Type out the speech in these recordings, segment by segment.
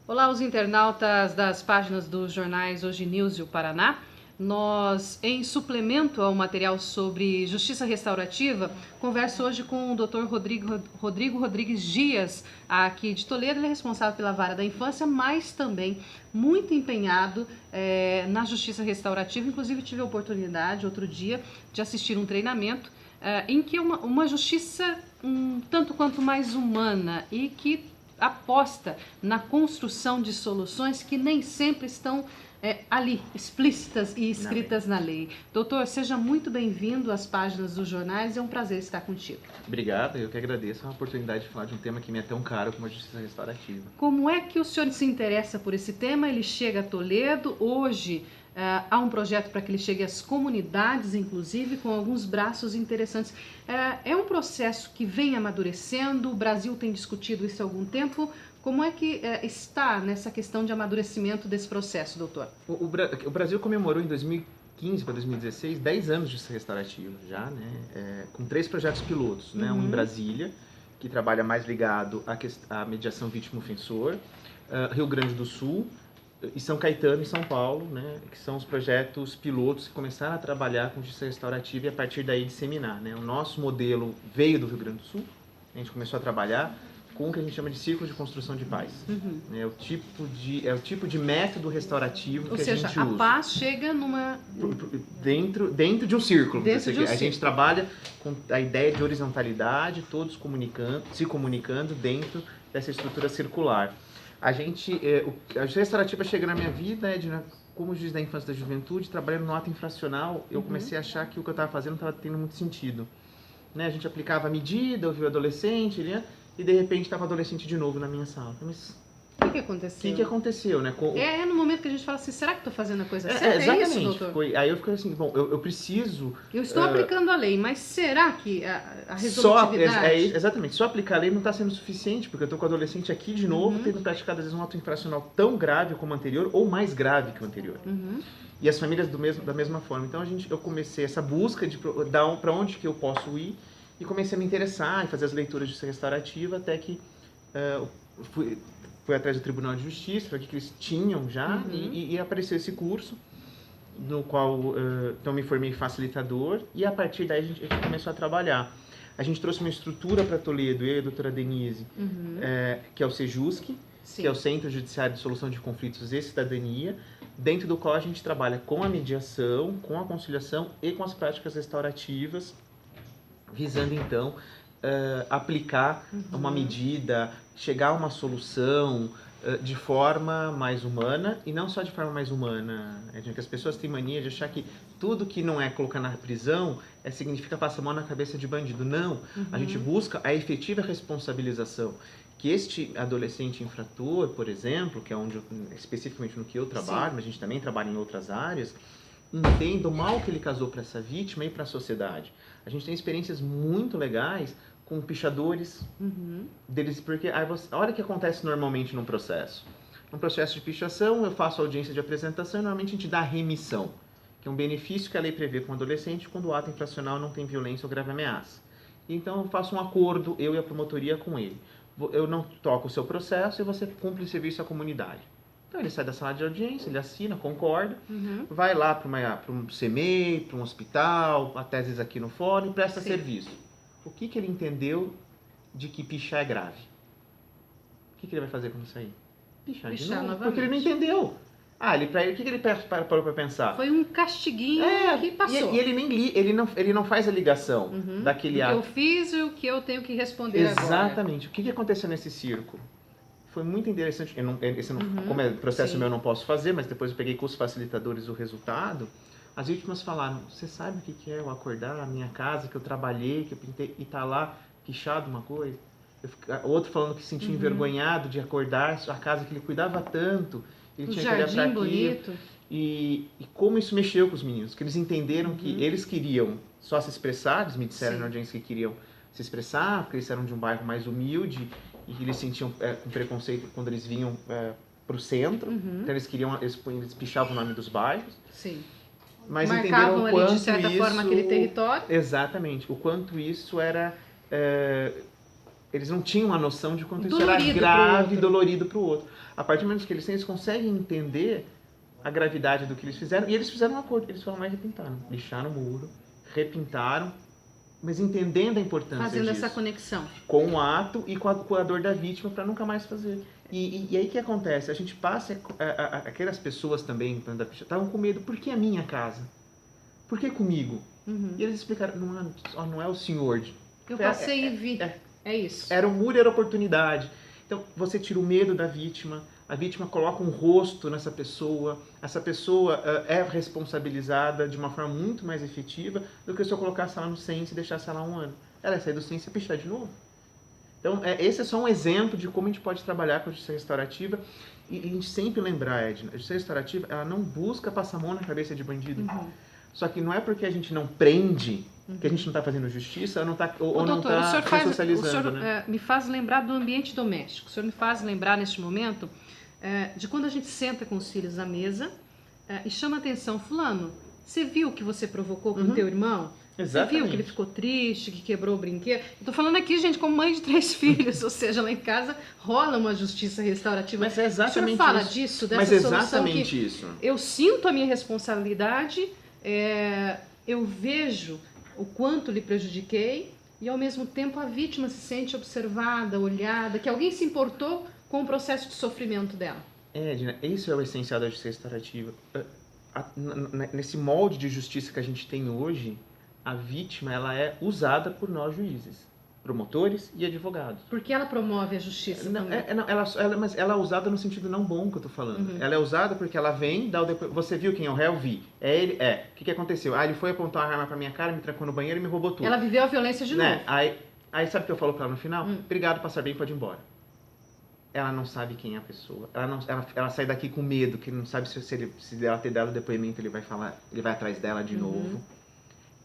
Olá, os internautas das páginas dos jornais Hoje News e o Paraná. Nós, em suplemento ao material sobre justiça restaurativa, converso hoje com o Dr. Rodrigo Rodrigues Dias, aqui de Toledo. Ele é responsável pela vara da infância, mas também muito empenhado na justiça restaurativa. Inclusive, tive a oportunidade, outro dia, de assistir um treinamento em que uma justiça tanto quanto mais humana e que aposta na construção de soluções que nem sempre estão ali, explícitas e escritas na lei. Doutor, seja muito bem-vindo às páginas dos jornais, é um prazer estar contigo. Obrigado, eu que agradeço a oportunidade de falar de um tema que me é tão caro como a justiça restaurativa. Como é que o senhor se interessa por esse tema? Ele chega a Toledo, hoje há um projeto para que ele chegue às comunidades, inclusive, com alguns braços interessantes. É um processo que vem amadurecendo, o Brasil tem discutido isso há algum tempo. Como é que está nessa questão de amadurecimento desse processo, doutor? O Brasil comemorou em 2015 para 2016 10 anos de justiça restaurativa já, né? Com 3 projetos pilotos, né? Um em Brasília, que trabalha mais ligado à mediação vítima-ofensor, Rio Grande do Sul e São Caetano e São Paulo, né? Que são os projetos pilotos que começaram a trabalhar com justiça restaurativa e a partir daí disseminar, né? O nosso modelo veio do Rio Grande do Sul, a gente começou a trabalhar com o que a gente chama de círculo de construção de paz. É o tipo de método restaurativo que a gente usa. Ou seja, a paz chega dentro de um círculo. A gente trabalha com a ideia de horizontalidade, todos se comunicando dentro dessa estrutura circular. A justiça restaurativa chega na minha vida, como juiz da infância e da juventude, trabalhando no ato infracional, eu comecei a achar que o que eu estava fazendo não estava tendo muito sentido. Né? A gente aplicava a medida, ouvia o adolescente, e de repente estava adolescente de novo na minha sala. Mas o que aconteceu? O que aconteceu, né? É no momento que a gente fala assim, será que estou fazendo a coisa certa? Exatamente. É isso, doutor? Aí eu fiquei assim, bom, eu preciso... Eu estou aplicando a lei, mas será que a resolutividade... Exatamente. Só aplicar a lei não está sendo suficiente, porque eu estou com o adolescente aqui de novo, tendo praticado às vezes um ato infracional tão grave como o anterior, ou mais grave que o anterior. E as famílias da mesma forma. Então eu comecei essa busca de para onde que eu posso ir, e comecei a me interessar e fazer as leituras de justiça restaurativa, até que fui atrás do Tribunal de Justiça, para que eles tinham já, e apareceu esse curso, no qual então me formei facilitador, e a partir daí a gente começou a trabalhar. A gente trouxe uma estrutura para Toledo, eu e a doutora Denise, que é o Sejusc, que é o Centro Judiciário de Solução de Conflitos e Cidadania, dentro do qual a gente trabalha com a mediação, com a conciliação e com as práticas restaurativas, visando então aplicar uma medida, chegar a uma solução de forma mais humana, e não só de forma mais humana, que as pessoas têm mania de achar que tudo que não é colocar na prisão significa passar a mão na cabeça de bandido. Não, a gente busca a efetiva responsabilização, que este adolescente infrator, por exemplo, que é especificamente no que eu trabalho, mas a gente também trabalha em outras áreas, entenda o mal que ele causou para essa vítima e para a sociedade. A gente tem experiências muito legais com pichadores deles, porque olha o que acontece normalmente num processo. Num processo de pichação, eu faço audiência de apresentação e normalmente a gente dá remissão, que é um benefício que a lei prevê com o adolescente quando o ato infracional não tem violência ou grave ameaça. Então eu faço um acordo, eu e a promotoria, com ele. Eu não toco o seu processo e você cumpre o serviço à comunidade. Então ele sai da sala de audiência, ele assina, concorda, vai lá para um CMEI, para um hospital, até às vezes aqui no fórum, e presta serviço. O que ele entendeu de que pichar é grave? O que ele vai fazer quando sair? Pichar de novo, novamente. Porque ele não entendeu. O que ele parou para pensar? Foi um castiguinho que passou. E ele não faz a ligação daquele ato. O que eu fiz e o que eu tenho que responder agora. Exatamente. O que aconteceu nesse círculo? Foi muito interessante. Como é processo meu, eu não posso fazer, mas depois eu peguei com os facilitadores o resultado. As vítimas falaram: você sabe o que é eu acordar a minha casa, que eu trabalhei, que eu pintei, e tá lá pichado uma coisa? Outro falando que se sentia envergonhado de acordar a casa que ele cuidava tanto, ele tinha que olhar para aquilo. Bonito. E como isso mexeu com os meninos, que eles entenderam que eles queriam só se expressar, eles me disseram na audiência que queriam se expressar, porque eles eram de um bairro mais humilde, e que eles sentiam um preconceito quando eles vinham para o centro. Então eles pichavam o nome dos bairros. Sim. Mas marcavam ali de certa forma aquele território. Exatamente. O quanto isso era eles não tinham a noção de quanto isso Dolorido era pro grave e outro. dolorido para o outro. A partir do momento que eles têm, eles conseguem entender a gravidade do que eles fizeram, e eles fizeram um acordo, eles foram lá e repintaram. Lixaram o muro, repintaram, mas entendendo a importância Fazendo disso. essa conexão. Com o ato e com a dor da vítima para nunca mais fazer. E aí o que acontece? A gente passa, aquelas pessoas também estavam com medo, por que a minha casa? Por que comigo? Uhum. E eles explicaram, não é o senhor. Eu passei e vi. É isso. Era o muro, era a oportunidade. Então, você tira o medo da vítima, a vítima coloca um rosto nessa pessoa, essa pessoa é responsabilizada de uma forma muito mais efetiva do que se eu colocasse ela no CENS e deixasse ela 1 ano. Ela ia sair do CENS e pichar de novo. Então, esse é só um exemplo de como a gente pode trabalhar com a justiça restaurativa e a gente sempre lembrar, Edna, a justiça restaurativa, ela não busca passar a mão na cabeça de bandido. Uhum. Só que não é porque a gente não prende que a gente não está fazendo justiça ou não está ressocializando, né? Me faz lembrar do ambiente doméstico. O senhor me faz lembrar, neste momento, de quando a gente senta com os filhos à mesa e chama a atenção. Fulano, você viu o que você provocou com o teu irmão? Exatamente. Você viu que ele ficou triste, que quebrou o brinquedo? Eu tô falando aqui, gente, como mãe de 3 filhos, ou seja, lá em casa rola uma justiça restaurativa. Mas é exatamente o senhor fala isso. disso, dessa Mas solução exatamente que isso. eu sinto a minha responsabilidade, eu vejo o quanto lhe prejudiquei e, ao mesmo tempo, a vítima se sente observada, olhada, que alguém se importou com o processo de sofrimento dela. Edna, isso é o essencial da justiça restaurativa. Nesse molde de justiça que a gente tem hoje, a vítima ela é usada por nós juízes, promotores e advogados. Porque ela promove a justiça também. Mas ela é usada no sentido não bom que eu tô falando. Ela é usada porque ela vem, dá o depoimento. Você viu quem é o réu? Vi. É ele? É. O que aconteceu? Ele foi apontar uma arma pra minha cara, me trancou no banheiro e me roubou tudo. Ela viveu a violência de novo. Aí sabe o que eu falo pra ela no final? Obrigado, passar bem, pode ir embora. Ela não sabe quem é a pessoa. Ela sai daqui com medo, que não sabe se ela ter dado o depoimento, ele vai falar, ele vai atrás dela de novo.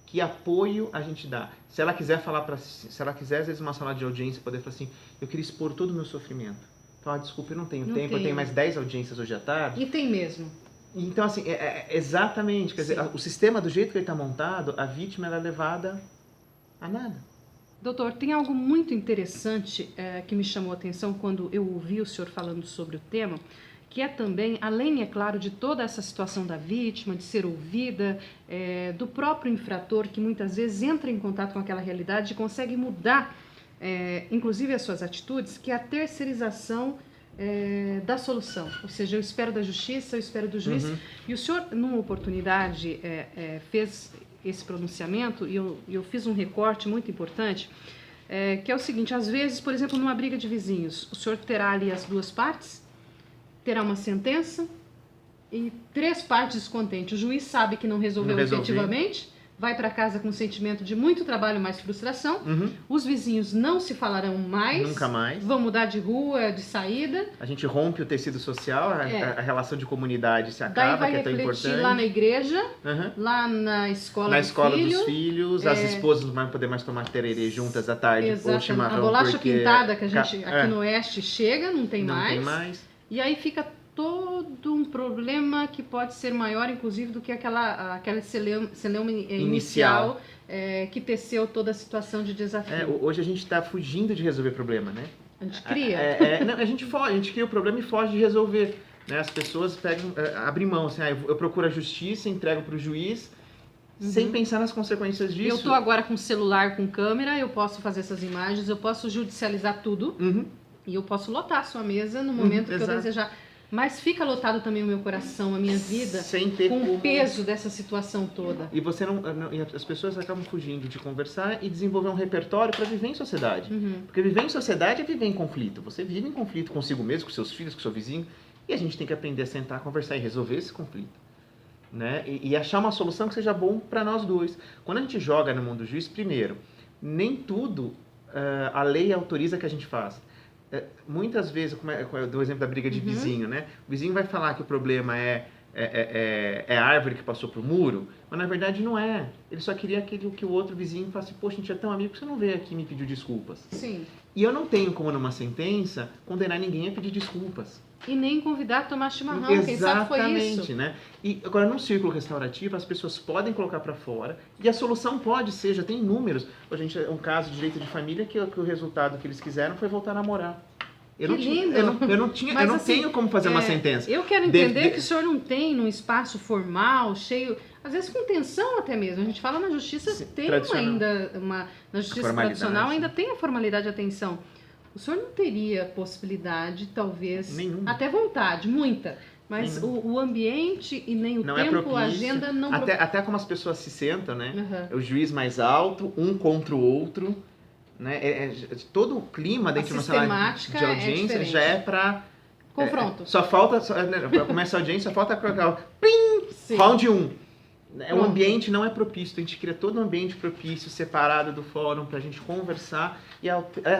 Que apoio a gente dá? Se ela quiser se ela quiser, às vezes, uma sala de audiência, poder falar assim, eu queria expor todo o meu sofrimento. Então, desculpa, eu não tenho tempo, eu tenho mais 10 audiências hoje à tarde. E tem mesmo. Então, assim, exatamente, quer dizer, o sistema, do jeito que ele está montado, a vítima ela é levada a nada. Doutor, tem algo muito interessante que me chamou a atenção quando eu ouvi o senhor falando sobre o tema, que é também, além, é claro, de toda essa situação da vítima, de ser ouvida, do próprio infrator, que muitas vezes entra em contato com aquela realidade e consegue mudar, inclusive, as suas atitudes, que é a terceirização da solução. Ou seja, eu espero da justiça, eu espero do juiz. E o senhor, numa oportunidade, fez esse pronunciamento, e eu fiz um recorte muito importante, que é o seguinte: às vezes, por exemplo, numa briga de vizinhos, o senhor terá ali as duas partes, terá uma sentença e 3 partes descontentes. O juiz sabe que não resolveu efetivamente, vai para casa com um sentimento de muito trabalho, mais frustração. Os vizinhos não se falarão mais. Nunca mais. Vão mudar de rua, de saída. A gente rompe o tecido social, a relação de comunidade se acaba, Daí vai que é tão refletir importante. lá na igreja, lá na escola, dos filhos, as esposas não vão poder mais tomar tererê juntas à tarde, ou chimarrão. A bolacha porque pintada que a gente aqui no Oeste chega, não tem mais. E aí fica todo um problema que pode ser maior, inclusive, do que aquela celeuma inicial que teceu toda a situação de desafio. Hoje a gente está fugindo de resolver problema, né? A gente cria. Não, a gente cria o problema e foge de resolver. Né? As pessoas abrem mão, assim, eu procuro a justiça, entrego para o juiz, sem pensar nas consequências disso. Eu estou agora com celular, com câmera, eu posso fazer essas imagens, eu posso judicializar tudo, e eu posso lotar a sua mesa no momento que eu desejar. Mas fica lotado também o meu coração, a minha vida, sem ter com o peso dessa situação toda. E as pessoas acabam fugindo de conversar e desenvolver um repertório para viver em sociedade. Porque viver em sociedade é viver em conflito. Você vive em conflito consigo mesmo, com seus filhos, com seu vizinho. E a gente tem que aprender a sentar, conversar e resolver esse conflito. Né? E achar uma solução que seja bom para nós dois. Quando a gente joga no mundo do juiz, primeiro, nem tudo a lei autoriza que a gente faça. Muitas vezes, eu dou o exemplo da briga de vizinho, né? O vizinho vai falar que o problema é a árvore que passou pro muro, mas na verdade não é. Ele só queria que o outro vizinho falasse, poxa, a gente é tão amigo que você não veio aqui e me pediu desculpas. Sim. E eu não tenho como, numa sentença, condenar ninguém a pedir desculpas. E nem convidar a tomar chimarrão, quem sabe foi isso. Exatamente, né? E agora, num círculo restaurativo, as pessoas podem colocar para fora e a solução pode ser, já tem números. A gente, um caso de direito de família que o resultado que eles quiseram foi voltar a namorar. Eu não tenho como fazer uma sentença. Eu quero entender que o senhor não tem num espaço formal, cheio, às vezes com tensão até mesmo. A gente fala na justiça, tem ainda na justiça tradicional ainda tem a formalidade e a tensão. O senhor não teria possibilidade, talvez, nenhuma, até vontade, muita, mas o ambiente e nem o tempo, a agenda não... Até como as pessoas se sentam, né? O juiz mais alto, um contra o outro, né? Todo o clima dentro de uma sala de audiência já é para... Confronto. Só falta, para começar a audiência, só falta colocar round 1. O ambiente não é propício, a gente cria todo um ambiente propício, separado do fórum, para a gente conversar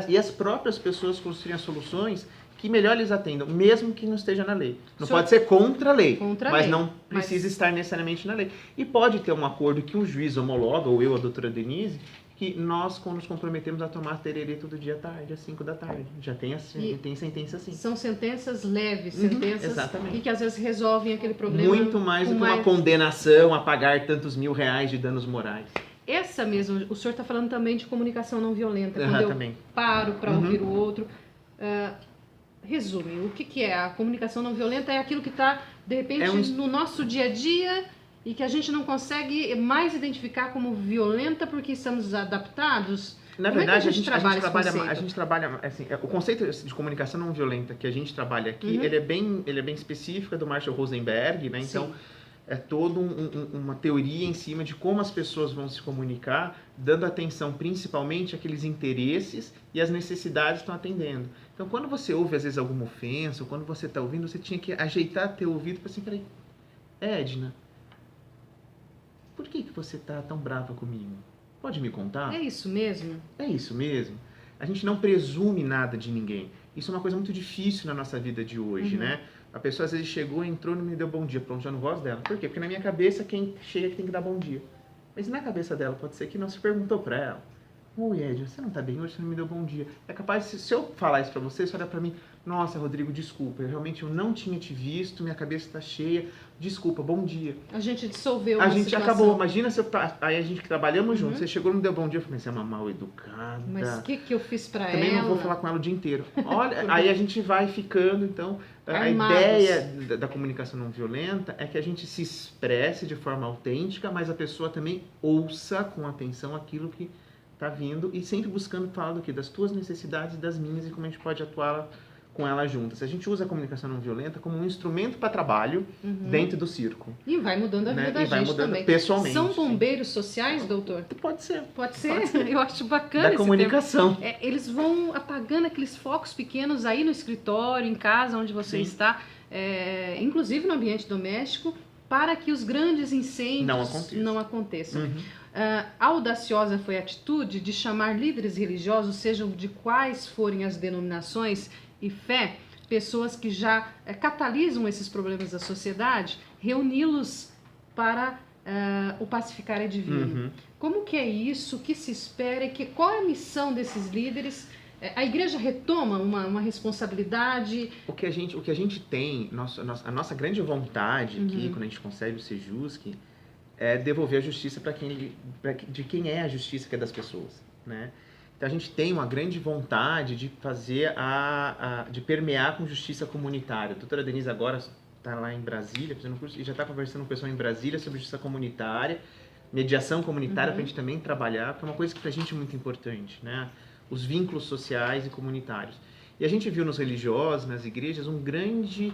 e as próprias pessoas construírem as soluções que melhor lhes atendam, mesmo que não esteja na lei. Não pode ser contra a lei, mas não precisa estar necessariamente na lei. E pode ter um acordo que um juiz homologa, ou eu, a doutora Denise, que nós nos comprometemos a tomar tererê todo dia à tarde, às 5 da tarde. Já tem sentença assim. São sentenças leves, sentenças e que às vezes resolvem aquele problema. Muito mais do que uma condenação a pagar tantos R$1.000 de danos morais. Essa mesmo, o senhor está falando também de comunicação não violenta. Quando eu paro para ouvir o outro. Resume, o que é? A comunicação não violenta é aquilo que está, de repente, no nosso dia a dia... E que a gente não consegue mais identificar como violenta porque estamos adaptados? Na verdade, a gente trabalha assim, o conceito de comunicação não violenta que a gente trabalha aqui, ele é bem específico, é do Marshall Rosenberg, né? Então, é toda uma teoria em cima de como as pessoas vão se comunicar, dando atenção principalmente àqueles interesses e às necessidades que estão atendendo. Então, quando você ouve, às vezes, alguma ofensa, ou quando você está ouvindo, você tinha que ajeitar teu ouvido para assim, peraí, Edna, por que você tá tão brava comigo? Pode me contar? É isso mesmo? É isso mesmo. A gente não presume nada de ninguém. Isso é uma coisa muito difícil na nossa vida de hoje, né? A pessoa às vezes chegou, entrou e não me deu bom dia. Pronto, já não gosto dela. Por quê? Porque na minha cabeça quem chega que tem que dar bom dia. Mas na cabeça dela pode ser que não se perguntou pra ela. Oi, Ed, você não tá bem hoje? Você não me deu bom dia. É capaz, se eu falar isso pra você, você olha pra mim, nossa, Rodrigo, desculpa, eu não tinha te visto, minha cabeça tá cheia, desculpa, bom dia. A gente dissolveu a gente situação. Acabou, imagina se aí a gente que trabalhamos juntos, você chegou e não deu bom dia, eu falei, você é uma mal educada. Mas o que eu fiz pra ela? Também não vou falar com ela o dia inteiro. Olha, aí a gente vai ficando, então, a ideia da comunicação não violenta é que a gente se expresse de forma autêntica, mas a pessoa também ouça com atenção aquilo que tá vindo e sempre buscando falar do quê? Das tuas necessidades, das minhas e como a gente pode atuar com ela juntas. A gente usa a comunicação não violenta como um instrumento para trabalho dentro do círculo. E vai mudando a vida da gente também. Pessoalmente. São bombeiros sociais, doutor? Pode ser. Pode ser. Eu acho bacana da comunicação. Eles vão apagando aqueles focos pequenos aí no escritório, em casa, onde você está, inclusive no ambiente doméstico, para que os grandes incêndios não aconteçam. Audaciosa foi a atitude de chamar líderes religiosos, sejam de quais forem as denominações e fé, pessoas que já catalisam esses problemas da sociedade, reuni-los para o pacificar é divino. Como que é isso? O que se espera? Qual é a missão desses líderes? A igreja retoma uma responsabilidade? O que a gente tem, a nossa grande vontade aqui, quando a gente consegue o Sejusc, é devolver a justiça de quem é a justiça, que é das pessoas, né? Então a gente tem uma grande vontade de fazer de permear com justiça comunitária. A doutora Denise agora está lá em Brasília fazendo um curso e já está conversando com o pessoal em Brasília sobre justiça comunitária, mediação comunitária, para a gente também trabalhar, que é uma coisa que para a gente é muito importante, né? Os vínculos sociais e comunitários. E a gente viu nos religiosos, nas igrejas, um grande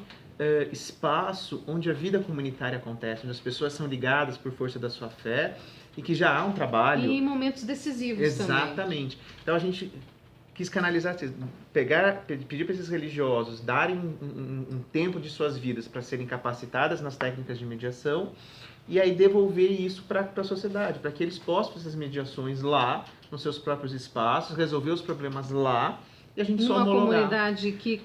espaço onde a vida comunitária acontece, onde as pessoas são ligadas por força da sua fé e que já há um trabalho... E em momentos decisivos Exatamente. Também. Então a gente quis canalizar, pedir para esses religiosos darem um tempo de suas vidas para serem capacitadas nas técnicas de mediação e aí devolver isso para a sociedade, para que eles possam fazer essas mediações lá, nos seus próprios espaços, resolver os problemas lá e a gente só homologar. Numa comunidade que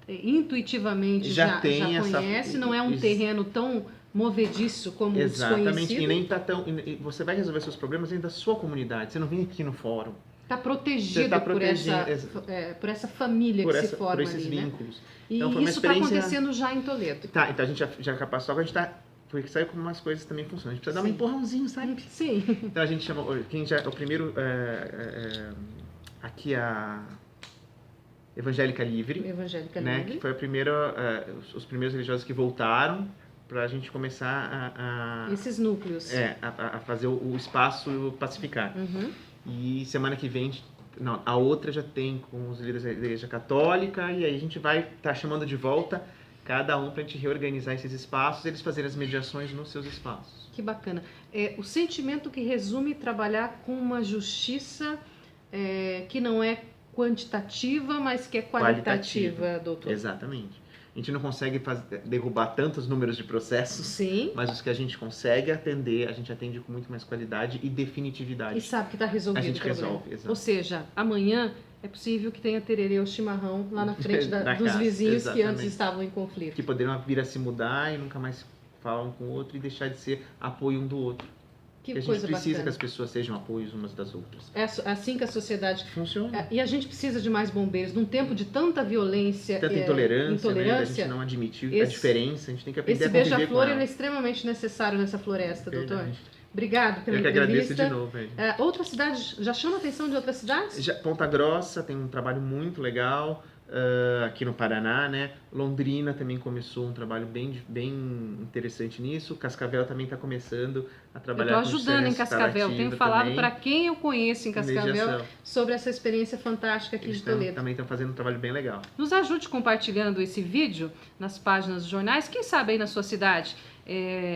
intuitivamente já conhece, não é um terreno tão movediço como Exatamente, desconhecido. E nem tá tão... Você vai resolver seus problemas dentro da sua comunidade, você não vem aqui no fórum. tá protegido, tá por essa família que se forma por esses ali, vínculos. né? E então, foi uma isso está experiência... acontecendo já em Toledo. Tá, então a gente já passou, agora a gente tá... Porque sabe como as coisas também funcionam. A gente precisa dar um empurrãozinho, sabe? Sim. Então a gente chamou... o primeiro... aqui a Evangélica Livre. Evangélica né? Livre. Que foi a primeira... os primeiros religiosos que voltaram para a gente começar esses núcleos. A fazer o espaço pacificar. Uhum. E semana que vem... Não, a outra já tem com os líderes da Igreja Católica e aí a gente vai estar chamando de volta cada um para a gente reorganizar esses espaços, eles fazerem as mediações nos seus espaços. Que bacana. O sentimento que resume trabalhar com uma justiça que não é quantitativa, mas que é qualitativa, doutor. Exatamente. A gente não consegue derrubar tantos números de processos, sim, mas os que a gente consegue atender, a gente atende com muito mais qualidade e definitividade. E sabe que está resolvido a gente o problema. Resolve, exato. Ou seja, amanhã é possível que tenha tererê ou chimarrão lá na frente dos casa, vizinhos exatamente. que antes estavam em conflito. Que poderiam vir a se mudar e nunca mais falar um com o outro e deixar de ser apoio um do outro. Que a gente coisa precisa bacana. que as pessoas sejam apoios umas das outras. É assim que a sociedade funciona. E a gente precisa de mais bombeiros. Num tempo de tanta violência, tanta intolerância, né? A gente não admitir a diferença, a gente tem que aprender a conviver com ela. Esse beija-flor é extremamente necessário nessa floresta, doutor. Obrigado pela entrevista. Eu que agradeço de novo. Outras cidades, já chama a atenção de outras cidades? Ponta Grossa tem um trabalho muito legal. Aqui no Paraná, né? Londrina também começou um trabalho bem interessante nisso. Cascavel também está começando a trabalhar com eu estou ajudando em Cascavel. Tenho falado para quem eu conheço em Cascavel sobre essa experiência fantástica aqui de Toledo. Também estão fazendo um trabalho bem legal. Nos ajude compartilhando esse vídeo nas páginas dos jornais. Quem sabe aí na sua cidade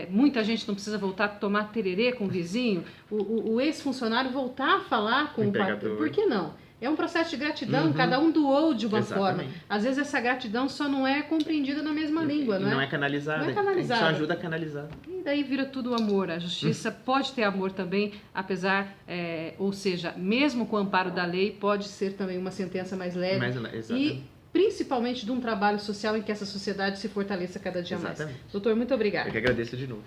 muita gente não precisa voltar a tomar tererê com o vizinho. O ex-funcionário voltar a falar com o patrão. Por que não? É um processo de gratidão, cada um doou de uma forma. Às vezes essa gratidão só não é compreendida na mesma língua, não é? Não é canalizada. Não é canalizada. Só ajuda a canalizar. E daí vira tudo amor. A justiça pode ter amor também, apesar, ou seja, mesmo com o amparo da lei, pode ser também uma sentença mais leve. E principalmente de um trabalho social em que essa sociedade se fortaleça cada dia mais. Doutor, muito obrigada. Eu que agradeço de novo.